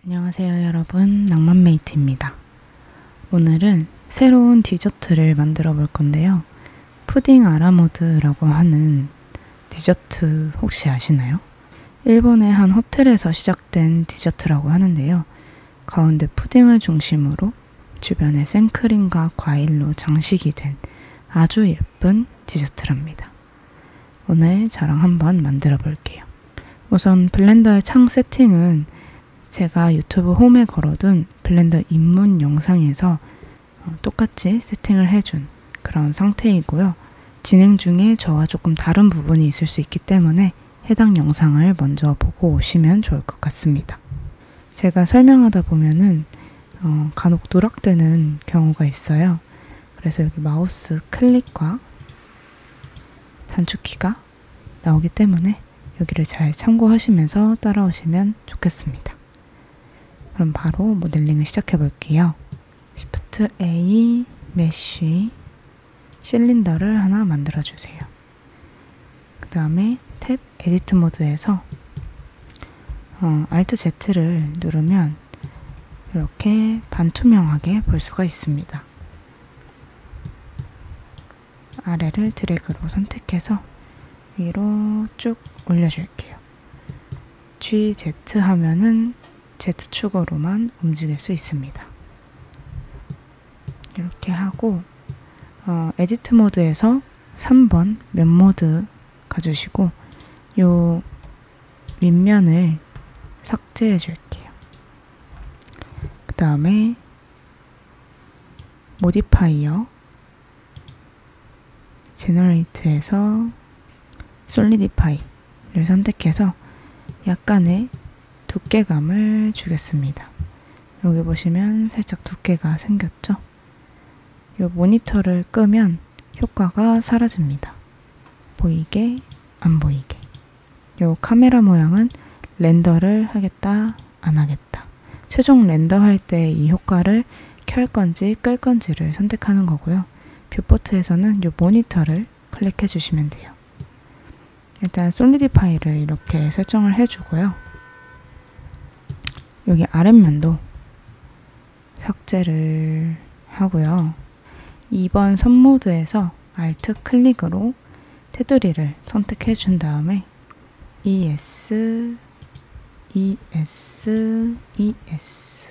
안녕하세요 여러분, 낭만메이트입니다. 오늘은 새로운 디저트를 만들어 볼 건데요. 푸딩 아라모드라고 하는 디저트 혹시 아시나요? 일본의 한 호텔에서 시작된 디저트라고 하는데요. 가운데 푸딩을 중심으로 주변에 생크림과 과일로 장식이 된 아주 예쁜 디저트랍니다. 오늘 저랑 한번 만들어 볼게요. 우선 블렌더의 창 세팅은 제가 유튜브 홈에 걸어둔 블렌더 입문 영상에서 똑같이 세팅을 해준 그런 상태이고요. 진행 중에 저와 조금 다른 부분이 있을 수 있기 때문에 해당 영상을 먼저 보고 오시면 좋을 것 같습니다. 제가 설명하다 보면은 간혹 누락되는 경우가 있어요. 그래서 여기 마우스 클릭과 단축키가 나오기 때문에 여기를 잘 참고하시면서 따라오시면 좋겠습니다. 그럼 바로 모델링을 시작해 볼게요. Shift A 메쉬 실린더를 하나 만들어 주세요. 그 다음에 탭 에디트 모드에서 Alt Z를 누르면 이렇게 반투명하게 볼 수가 있습니다. 아래를 드래그로 선택해서 위로 쭉 올려줄게요. GZ 하면은 Z축으로만 움직일 수 있습니다. 이렇게 하고 에디트 모드에서 3번 면 모드 가주시고 요 윗면을 삭제해 줄게요. 그 다음에 모디파이어 제너레이트에서 솔리디파이를 선택해서 약간의 두께감을 주겠습니다. 여기 보시면 살짝 두께가 생겼죠? 이 모니터를 끄면 효과가 사라집니다. 보이게, 안 보이게. 이 카메라 모양은 렌더를 하겠다, 안 하겠다. 최종 렌더할 때 이 효과를 켤 건지 끌 건지를 선택하는 거고요. 뷰포트에서는 이 모니터를 클릭해 주시면 돼요. 일단 솔리디파이를 이렇게 설정을 해주고요. 여기 아랫면도 삭제를 하고요. 2번 선 모드에서 Alt 클릭으로 테두리를 선택해 준 다음에 ES, ES, ES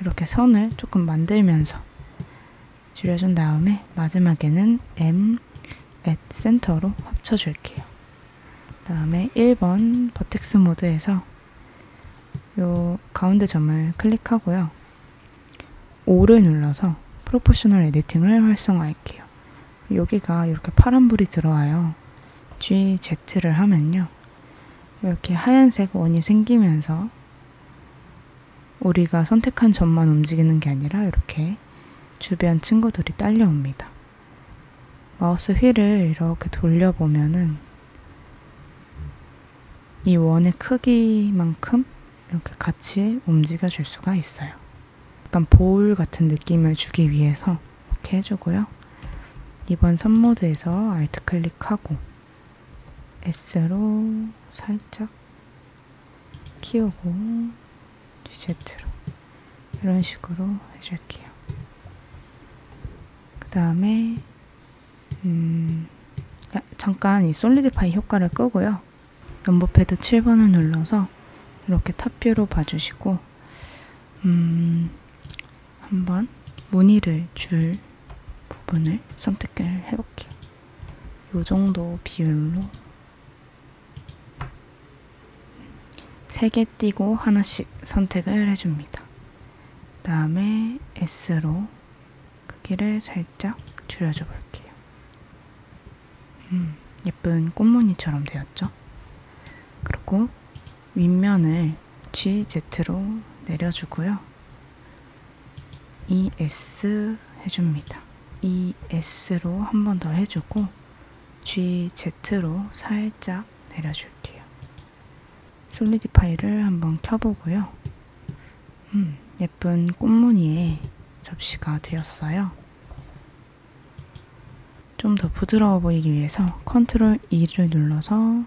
이렇게 선을 조금 만들면서 줄여준 다음에 마지막에는 M, at 센터로 합쳐줄게요. 그 다음에 1번 버텍스 모드에서 요 가운데 점을 클릭하고요. 5를 눌러서 프로포셔널 에디팅을 활성화할게요. 여기가 이렇게 파란불이 들어와요. GZ를 하면요. 이렇게 하얀색 원이 생기면서 우리가 선택한 점만 움직이는 게 아니라 이렇게 주변 친구들이 딸려옵니다. 마우스 휠을 이렇게 돌려보면은 이 원의 크기만큼 이렇게 같이 움직여 줄 수가 있어요. 약간 볼 같은 느낌을 주기 위해서 이렇게 해주고요. 이번 선 모드에서 Alt 클릭하고 S로 살짝 키우고 Z로 이런 식으로 해줄게요. 그 다음에 잠깐 이 솔리디파이 효과를 끄고요. 연보 패드 7번을 눌러서 이렇게 탑뷰로 봐주시고 한번 무늬를 줄 부분을 선택을 해볼게요. 이 정도 비율로 3개 띄고 하나씩 선택을 해줍니다. 그 다음에 S로 크기를 살짝 줄여줘 볼게요. 예쁜 꽃무늬처럼 되었죠? 그리고 윗면을 GZ로 내려주고요. ES 해줍니다. ES로 한 번 더 해주고 GZ로 살짝 내려줄게요. 솔리디파이를 한번 켜보고요. 예쁜 꽃무늬의 접시가 되었어요. 좀 더 부드러워 보이기 위해서 컨트롤 E를 눌러서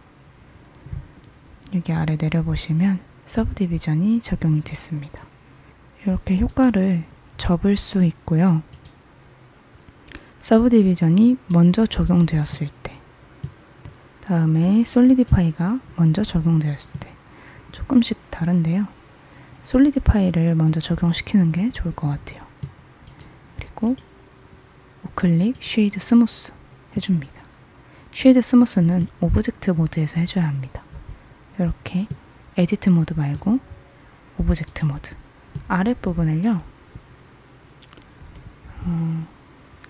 여기 아래 내려보시면 서브디비전이 적용이 됐습니다. 이렇게 효과를 접을 수 있고요. 서브디비전이 먼저 적용되었을 때, 다음에 솔리디파이가 먼저 적용되었을 때 조금씩 다른데요. 솔리디파이를 먼저 적용시키는 게 좋을 것 같아요. 그리고 우클릭 쉐이드 스무스 해줍니다. 쉐이드 스무스는 오브젝트 모드에서 해줘야 합니다. 이렇게 에디트 모드 말고 오브젝트 모드 아랫부분을요,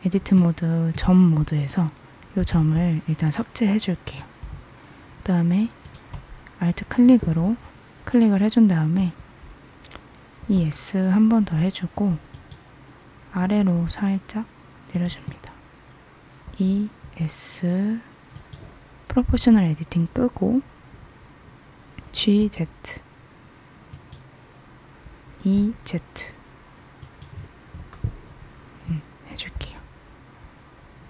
에디트 모드 점 모드에서 이 점을 일단 삭제해 줄게요. 그 다음에 알트 클릭으로 클릭을 해준 다음에 ES 한 번 더 해주고 아래로 살짝 내려줍니다. ES 프로포셔널 에디팅 끄고 GZ EZ 해줄게요.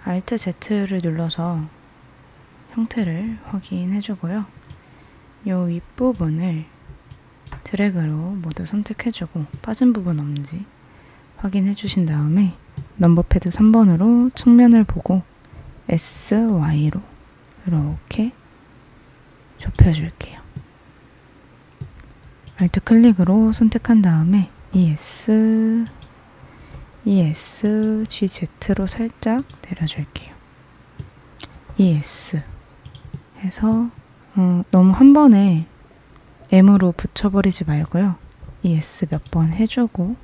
Alt Z를 눌러서 형태를 확인해주고요. 이 윗부분을 드래그로 모두 선택해주고 빠진 부분 없는지 확인해주신 다음에 넘버패드 3번으로 측면을 보고 SY로 이렇게 좁혀줄게요. Alt 클릭으로 선택한 다음에 ES GZ로 살짝 내려줄게요. ES 해서 너무 한 번에 M으로 붙여버리지 말고요. ES 몇 번 해주고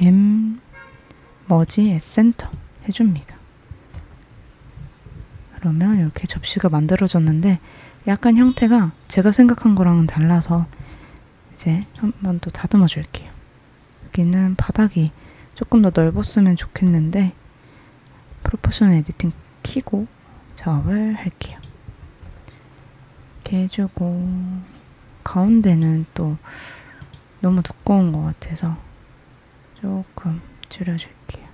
M 머지 at 센터 해줍니다. 그러면 이렇게 접시가 만들어졌는데 약간 형태가 제가 생각한 거랑은 달라서 이제 한번 또 다듬어 줄게요. 여기는 바닥이 조금 더 넓었으면 좋겠는데 프로포셔널 에디팅 키고 작업을 할게요. 이렇게 해주고 가운데는 또 너무 두꺼운 것 같아서 조금 줄여줄게요.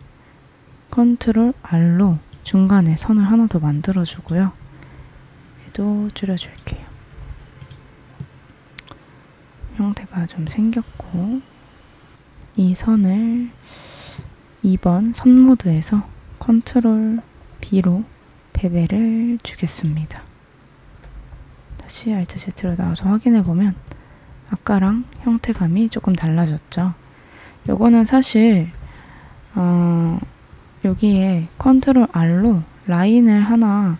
컨트롤 R로 중간에 선을 하나 더 만들어주고요. 얘도 줄여줄게요. 형태가 좀 생겼고 이 선을 2번 선 모드에서 컨트롤 B로 베벨을 주겠습니다. 다시 Alt Z로 나와서 확인해보면 아까랑 형태감이 조금 달라졌죠. 요거는 사실 여기에 컨트롤 R로 라인을 하나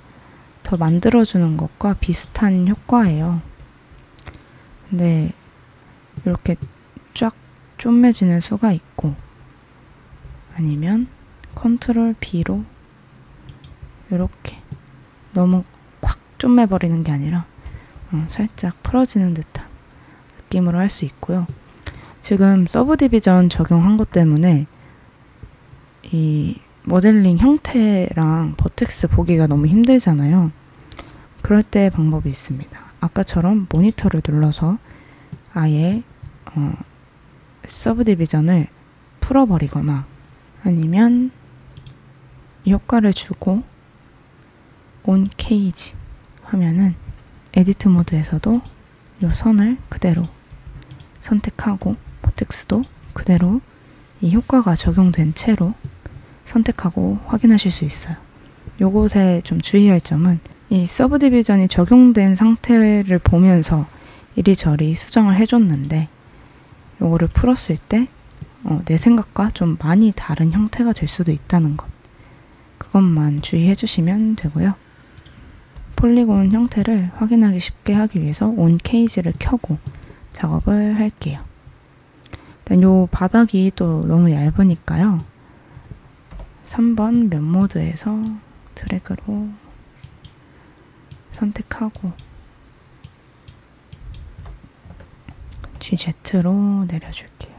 더 만들어주는 것과 비슷한 효과예요. 근데 이렇게 쫙 쪼매지는 수가 있고 아니면 컨트롤 B로 이렇게 너무 콱 쪼매버리는 게 아니라 살짝 풀어지는 듯한 느낌으로 할 수 있고요. 지금 서브디비전 적용한 것 때문에 이 모델링 형태랑 버텍스 보기가 너무 힘들잖아요. 그럴 때 방법이 있습니다. 아까처럼 모니터를 눌러서 아예 서브디비전을 풀어버리거나 아니면 이 효과를 주고 온 케이지 하면은 에디트 모드에서도 이 선을 그대로 선택하고 버텍스도 그대로 이 효과가 적용된 채로 선택하고 확인하실 수 있어요. 요것에 좀 주의할 점은 이 서브디비전이 적용된 상태를 보면서 이리저리 수정을 해줬는데 요거를 풀었을 때 내 생각과 좀 많이 다른 형태가 될 수도 있다는 것, 그것만 주의해 주시면 되고요. 폴리곤 형태를 확인하기 쉽게 하기 위해서 온 케이지를 켜고 작업을 할게요. 일단 요 바닥이 또 너무 얇으니까요. 3번 면 모드에서 드래그로 선택하고 GZ로 내려줄게요.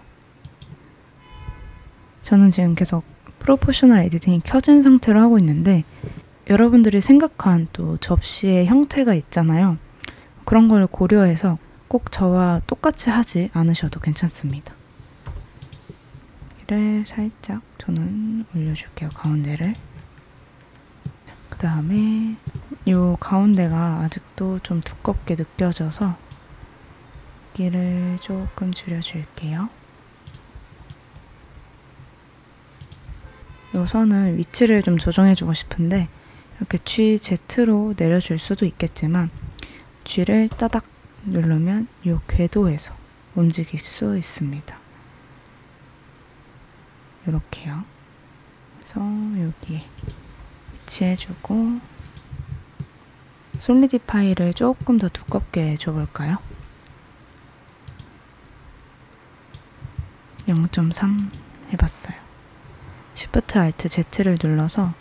저는 지금 계속 프로포셔널 에디팅이 켜진 상태로 하고 있는데 여러분들이 생각한 또 접시의 형태가 있잖아요. 그런 걸 고려해서 꼭 저와 똑같이 하지 않으셔도 괜찮습니다. 이를 살짝 저는 올려줄게요. 가운데를. 그 다음에 요 가운데가 아직도 좀 두껍게 느껴져서 여기를 조금 줄여줄게요. 요 선은 위치를 좀 조정해주고 싶은데 이렇게 GZ로 내려줄 수도 있겠지만 G를 따닥 누르면 요 궤도에서 움직일 수 있습니다. 이렇게요. 그래서 여기에 위치해주고 솔리디파이를 조금 더 두껍게 줘볼까요? 0.3 해봤어요. Shift Alt Z를 눌러서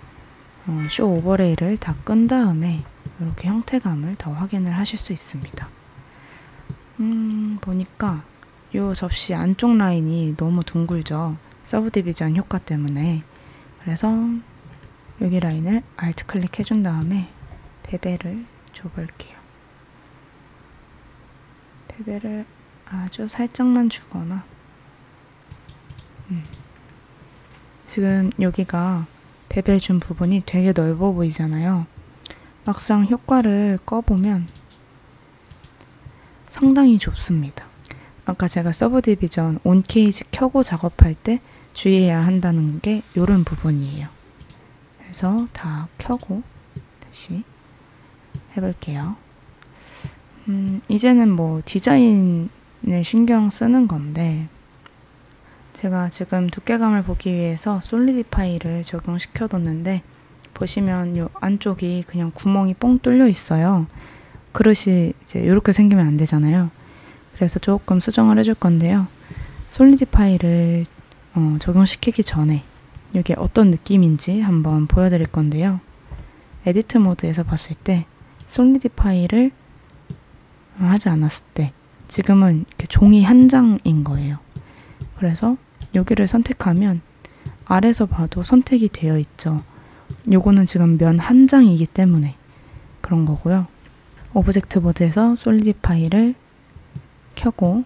쇼 오버레이를 다 끈 다음에 이렇게 형태감을 더 확인을 하실 수 있습니다. 보니까 이 접시 안쪽 라인이 너무 둥글죠. 서브디비전 효과 때문에. 그래서 여기 라인을 Alt 클릭해준 다음에 베벨을 줘볼게요. 베벨을 아주 살짝만 주거나 지금 여기가 베벨 준 부분이 되게 넓어 보이잖아요. 막상 효과를 꺼보면 상당히 좁습니다. 아까 제가 서브디비전 온 케이지 켜고 작업할 때 주의해야 한다는 게 이런 부분이에요. 그래서 다 켜고 다시 해볼게요. 이제는 뭐 디자인을 신경 쓰는 건데 제가 지금 두께감을 보기 위해서 솔리디파이를 적용시켜 뒀는데 보시면 이 안쪽이 그냥 구멍이 뻥 뚫려 있어요. 그릇이 이제 이렇게 생기면 안 되잖아요. 그래서 조금 수정을 해줄 건데요. 솔리디파이를 적용시키기 전에 이게 어떤 느낌인지 한번 보여드릴 건데요. 에디트 모드에서 봤을 때 솔리디파이를 하지 않았을 때 지금은 이렇게 종이 한 장인 거예요. 그래서 여기를 선택하면 아래서 봐도 선택이 되어 있죠. 요거는 지금 면 한 장이기 때문에 그런 거고요. 오브젝트 모드에서 솔리디파이를 켜고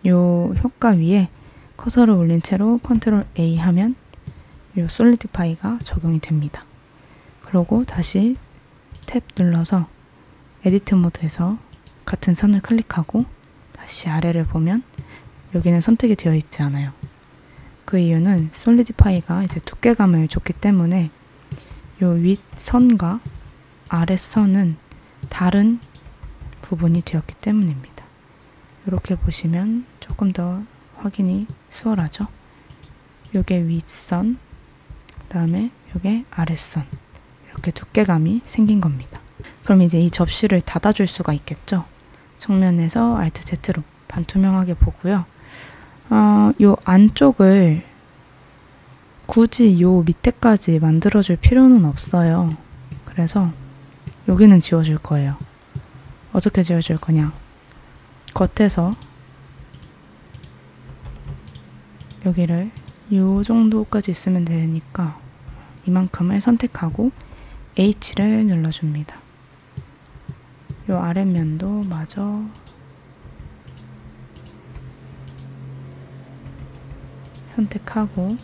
요 효과 위에 커서를 올린 채로 컨트롤 A 하면 요 솔리디파이가 적용이 됩니다. 그리고 다시 탭 눌러서 에디트 모드에서 같은 선을 클릭하고 다시 아래를 보면 여기는 선택이 되어 있지 않아요. 그 이유는 솔리디파이가 이제 두께감을 줬기 때문에 요 윗선과 아랫선은 다른 부분이 되었기 때문입니다. 이렇게 보시면 조금 더 확인이 수월하죠. 요게 윗선, 그 다음에 요게 아랫선, 이렇게 두께감이 생긴 겁니다. 그럼 이제 이 접시를 닫아줄 수가 있겠죠. 정면에서 Alt Z로 반투명하게 보고요. 요 안쪽을 굳이 요 밑에까지 만들어줄 필요는 없어요. 그래서 여기는 지워줄 거예요. 어떻게 지워줄 거냐? 겉에서 여기를 요 정도까지 있으면 되니까 이만큼을 선택하고 H를 눌러줍니다. 요 아랫면도 마저 선택하고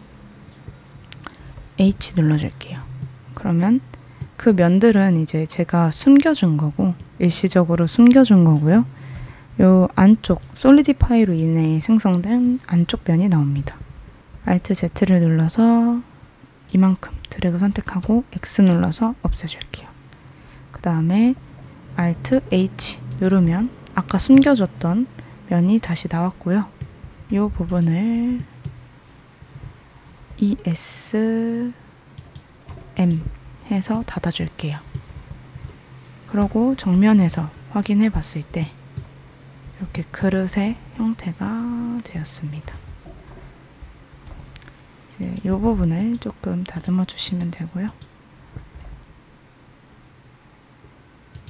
H 눌러줄게요. 그러면 그 면들은 이제 제가 숨겨준 거고 일시적으로 숨겨준 거고요. 요 안쪽 솔리디파이로 인해 생성된 안쪽 면이 나옵니다. Alt Z를 눌러서 이만큼 드래그 선택하고 X 눌러서 없애줄게요. 그 다음에 Alt H 누르면 아까 숨겨줬던 면이 다시 나왔고요. 이 부분을 ESM 해서 닫아줄게요. 그리고 정면에서 확인해 봤을 때 이렇게 그릇의 형태가 되었습니다. 이제 이 부분을 조금 다듬어 주시면 되고요.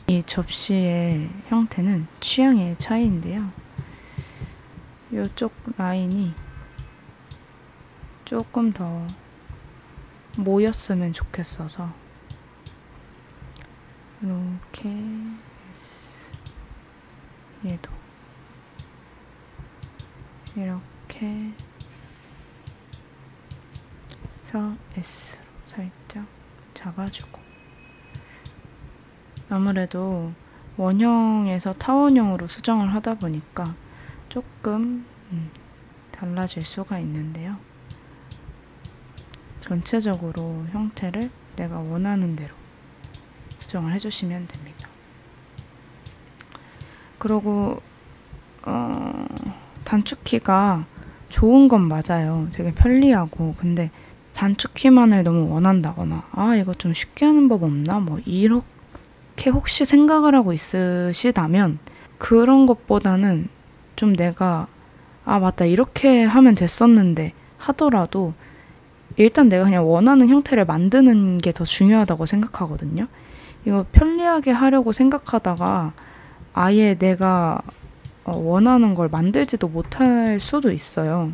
이 접시의 형태는 취향의 차이인데요. 이쪽 라인이 조금 더 모였으면 좋겠어서 이렇게 얘도 이렇게 해서 S로 살짝 잡아주고 아무래도 원형에서 타원형으로 수정을 하다 보니까 조금 달라질 수가 있는데요. 전체적으로 형태를 내가 원하는 대로 수정을 해주시면 됩니다. 그리고 단축키가 좋은 건 맞아요. 되게 편리하고. 근데 단축키만을 너무 원한다거나 이거 좀 쉽게 하는 법 없나? 뭐 이렇게 혹시 생각을 하고 있으시다면 그런 것보다는 좀 내가 맞다 이렇게 하면 됐었는데 하더라도 일단 내가 그냥 원하는 형태를 만드는 게 더 중요하다고 생각하거든요. 이거 편리하게 하려고 생각하다가 아예 내가 원하는 걸 만들지도 못할 수도 있어요.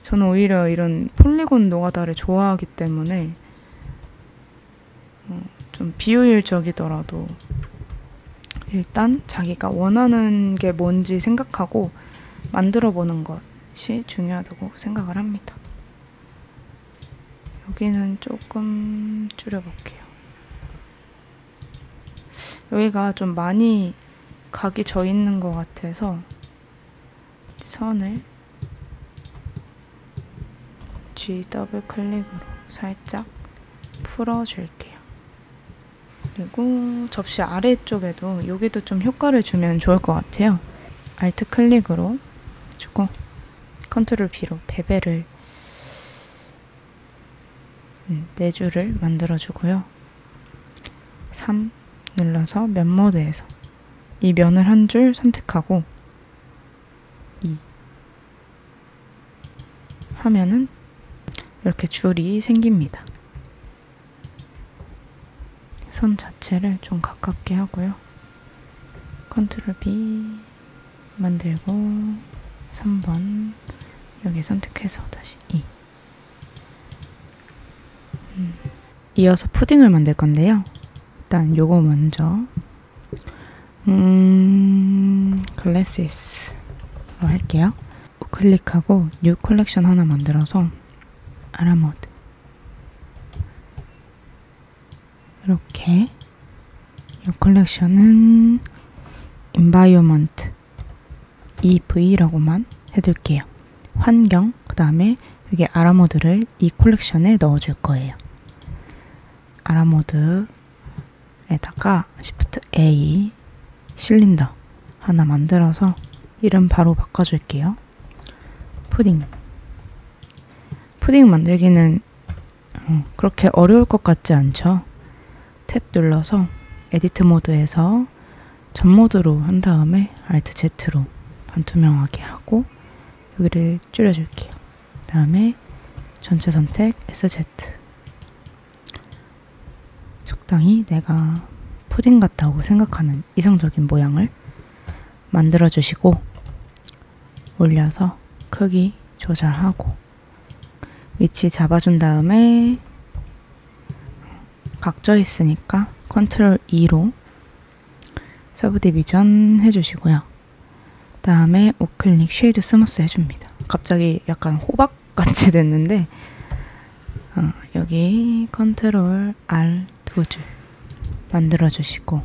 저는 오히려 이런 폴리곤 노가다를 좋아하기 때문에 좀 비효율적이더라도 일단 자기가 원하는 게 뭔지 생각하고 만들어 보는 것이 중요하다고 생각을 합니다. 여기는 조금 줄여볼게요. 여기가 좀 많이 각이 져 있는 것 같아서 선을 G 더블 클릭으로 살짝 풀어줄게요. 그리고 접시 아래쪽에도 여기도 좀 효과를 주면 좋을 것 같아요. Alt 클릭으로 해주고 컨트롤 B로 베벨을 4줄을 만들어주고요. 3 눌러서 면 모드에서 이 면을 한 줄 선택하고 2 하면은 이렇게 줄이 생깁니다. 선 자체를 좀 가깝게 하고요. 컨트롤 B 만들고 3번 여기 선택해서 다시 2 이어서 푸딩을 만들 건데요. 일단 요거 먼저 글래시스로 할게요. 클릭하고 뉴 컬렉션 하나 만들어서 아라모드 이렇게 이 컬렉션은 environment EV라고만 해둘게요. 환경 그 다음에 여기 아라모드를 이 컬렉션에 넣어줄 거예요. 아라모드에다가 Shift A 실린더 하나 만들어서 이름 바로 바꿔줄게요. 푸딩 만들기는 그렇게 어려울 것 같지 않죠? 탭 눌러서 에디트 모드에서 전 모드로 한 다음에 Alt Z로 반투명하게 하고 여기를 줄여줄게요. 그 다음에 전체 선택 SZ 적당히 내가 푸딩 같다고 생각하는 이상적인 모양을 만들어주시고 올려서 크기 조절하고 위치 잡아준 다음에 각져 있으니까 컨트롤 E로 서브 디비전 해주시고요. 그 다음에 우클릭 쉐이드 스무스 해줍니다. 갑자기 약간 호박같이 됐는데 여기 컨트롤 R 2줄 만들어주시고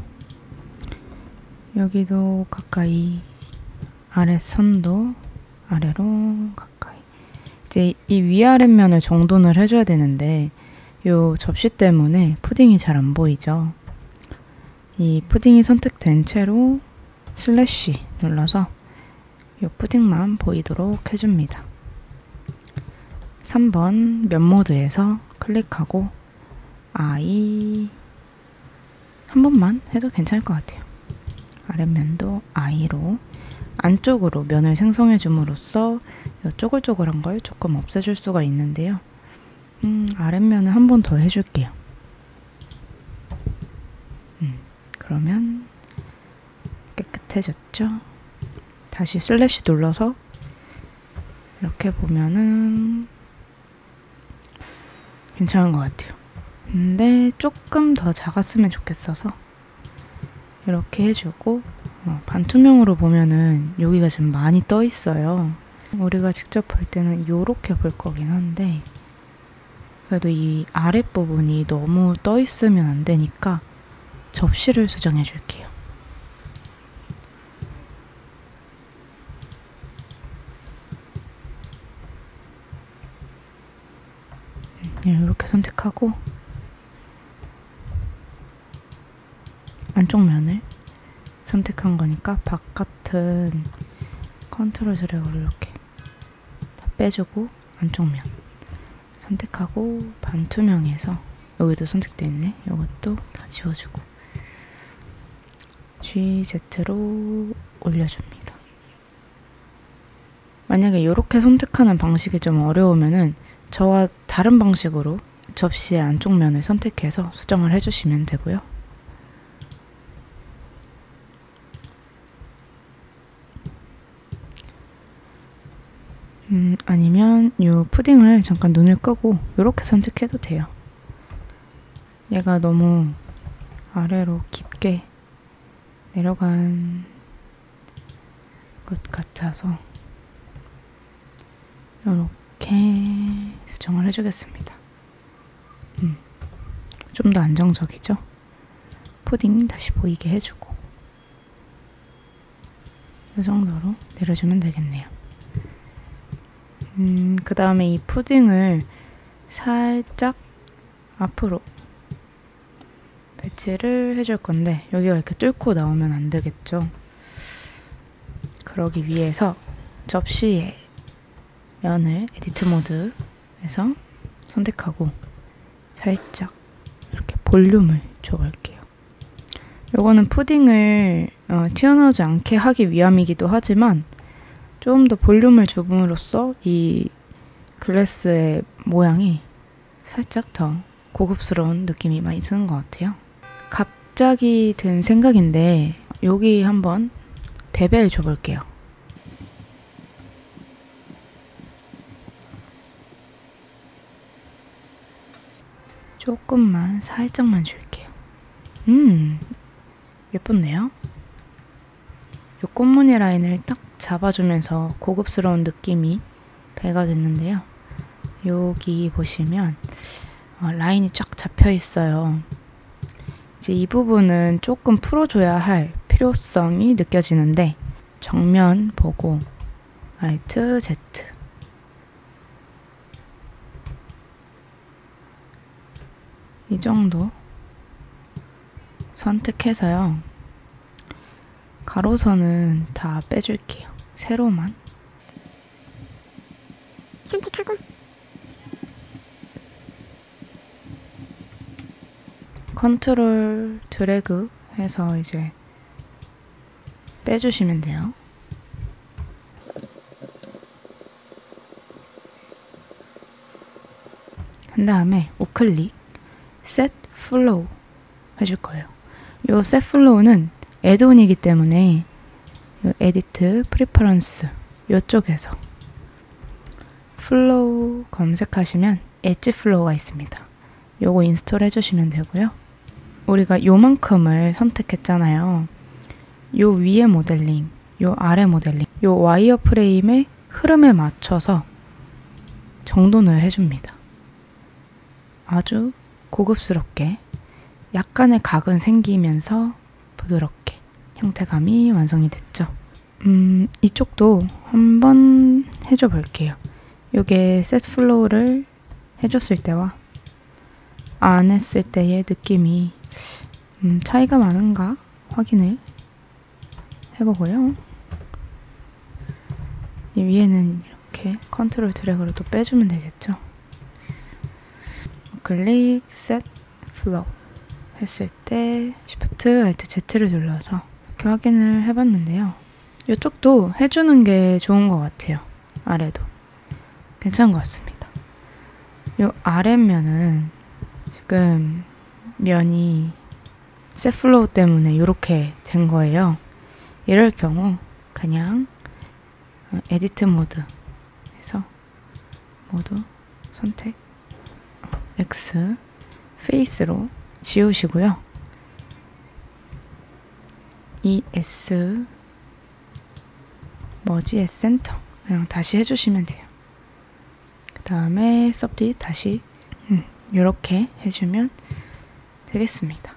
여기도 가까이 아랫선도 아래로 가까이 이제 이 위아랫면을 정돈을 해줘야 되는데 요 접시 때문에 푸딩이 잘 안 보이죠. 이 푸딩이 선택된 채로 슬래시 눌러서 요 푸딩만 보이도록 해줍니다. 3번 면 모드에서 클릭하고 I 한 번만 해도 괜찮을 것 같아요. 아랫면도 I로 안쪽으로 면을 생성해 줌으로써 이 쪼글쪼글한 걸 조금 없애줄 수가 있는데요. 아랫면을 한 번 더 해줄게요. 그러면 깨끗해졌죠? 다시 슬래시 눌러서 이렇게 보면은 괜찮은 것 같아요. 근데 조금 더 작았으면 좋겠어서 이렇게 해주고 반투명으로 보면은 여기가 지금 많이 떠 있어요. 우리가 직접 볼 때는 이렇게 볼 거긴 한데 그래도 이 아랫부분이 너무 떠 있으면 안 되니까 접시를 수정해 줄게요. 이렇게 선택하고 안쪽 면을 선택한 거니까 바깥은 컨트롤 드래그로 이렇게 다 빼주고 안쪽 면 선택하고 반투명해서 여기도 선택되어 있네. 이것도 다 지워주고 GZ로 올려줍니다. 만약에 이렇게 선택하는 방식이 좀 어려우면은 저와 다른 방식으로 접시의 안쪽 면을 선택해서 수정을 해주시면 되고요. 아니면 이 푸딩을 잠깐 눈을 끄고 이렇게 선택해도 돼요. 얘가 너무 아래로 깊게 내려간 것 같아서 이렇게 수정을 해주겠습니다. 좀 더 안정적이죠? 푸딩 다시 보이게 해주고 이 정도로 내려주면 되겠네요. 그 다음에 이 푸딩을 살짝 앞으로 배치를 해줄 건데 여기가 이렇게 뚫고 나오면 안 되겠죠. 그러기 위해서 접시의 면을 에디트 모드에서 선택하고 살짝 이렇게 볼륨을 줘볼게요. 요거는 푸딩을 튀어나오지 않게 하기 위함이기도 하지만 좀 더 볼륨을 줌으로써 이 글래스의 모양이 살짝 더 고급스러운 느낌이 많이 드는 것 같아요. 갑자기 든 생각인데 여기 한번 베벨 줘볼게요. 조금만 살짝만 줄게요. 예쁜데요? 이 꽃무늬 라인을 딱 잡아주면서 고급스러운 느낌이 배가 됐는데요. 여기 보시면 라인이 쫙 잡혀 있어요. 이제 이 부분은 조금 풀어줘야 할 필요성이 느껴지는데 정면 보고 Alt Z 이 정도 선택해서요. 가로선은 다 빼줄게요. 세로만 선택하고 컨트롤 드래그 해서 이제 빼주시면 돼요. 한 다음에 우클릭 Set Flow 해줄 거예요. 이 Set Flow는 애드온이기 때문에 이 에디트 프리퍼런스 이쪽에서 플로우 검색하시면 엣지 플로우가 있습니다. 요거 인스톨 해주시면 되고요. 우리가 요만큼을 선택했잖아요. 요 위에 모델링, 요 아래 모델링, 요 와이어 프레임의 흐름에 맞춰서 정돈을 해줍니다. 아주 고급스럽게 약간의 각은 생기면서 부드럽게 형태감이 완성이 됐죠. 이쪽도 한번 해줘 볼게요. 요게 셋 플로우를 해줬을 때와 안 했을 때의 느낌이 차이가 많은가 확인을 해보고요. 이 위에는 이렇게 컨트롤 드래그로 또 빼주면 되겠죠. 클릭 셋 플로우 했을 때 Shift Alt Z를 눌러서 이렇게 확인을 해봤는데요. 이쪽도 해주는 게 좋은 것 같아요. 아래도 괜찮은 것 같습니다. 이 아랫면은 지금 면이 셋 플로우 때문에 이렇게 된 거예요. 이럴 경우 그냥 에디트 모드에서 모두 선택 X 페이스로 지우시고요. ES 머지 앳 센터 그냥 다시 해주시면 돼요. 그 다음에 섭디 다시 이렇게 해주면 되겠습니다.